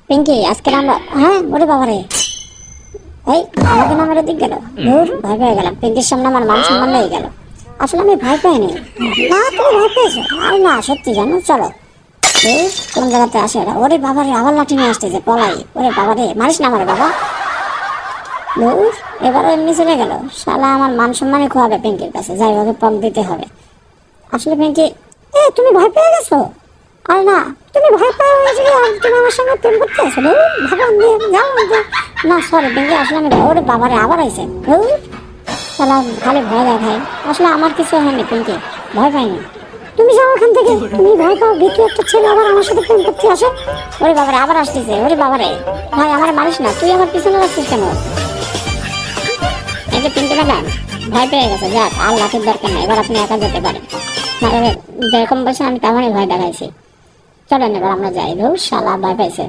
পিঙ্কি আজকে আমরা ওরে বাবারে, এই আমাকে না মেরে দিক গেল। ধুর, ভয় পেয়ে গেলাম। পিঙ্কির সামনে আমার মান সম্মান হয়ে গেল। আসলে আমি ভয় পাইনি। না, তুমি ভয় পেয়েছো? আরে না, সত্যি জানো, চলো। ধুর, কোন জায়গাতে আসে এরা? ওরে বাবারে, আবার লাঠি নিয়ে আসতেছে, পলাই। ওরে বাবারে, মারিস না আমারে বাবা। ধুর, এবারে এমনি চলে গেল। শালা আমার মান সম্মানই খোয়াবে পিঙ্কির কাছে। যাই, ওকে পক দিতে হবে। আসলে পিঙ্কি, তুমি ভয় পেয়ে গেছো? আরে না, তুমি ভয় পেয়ে গেছো আর তুমি আমার সঙ্গে প্রেম করতে আসো? ভগবান দিয়ে যাও না। না সরি পিঙ্কি, আসলে আমি ওরে বাবারে আবার আইছে। শালা খালি ভয় দেখায়। আসলে আমার কিছু হয়নি পিঙ্কি, ভয় পাইনি। তুমি যাও ওখান থেকে, তুমি ভয় পাও। ভীতু একটা ছেলে আবার আমার সাথে প্রেম করতে আসে। ওরে বাবারে, আবার আসতেছে। ওরে বাবারে, ভাই আমার মারিস না, তুই আমার পিছনে রাখছিস কেন? এই যে পিঙ্কি ম্যাডাম ভয় পেয়ে গেছে, যাক আর লাঠির দরকার নেই, এবার আপনি একা যেতে পারেন। মানে যেরকম বলছে আমি তেমনই ভয় দেখাইছি। চলেন এবার আমরা যাই। ধুর, শালা ভয় পাইছে।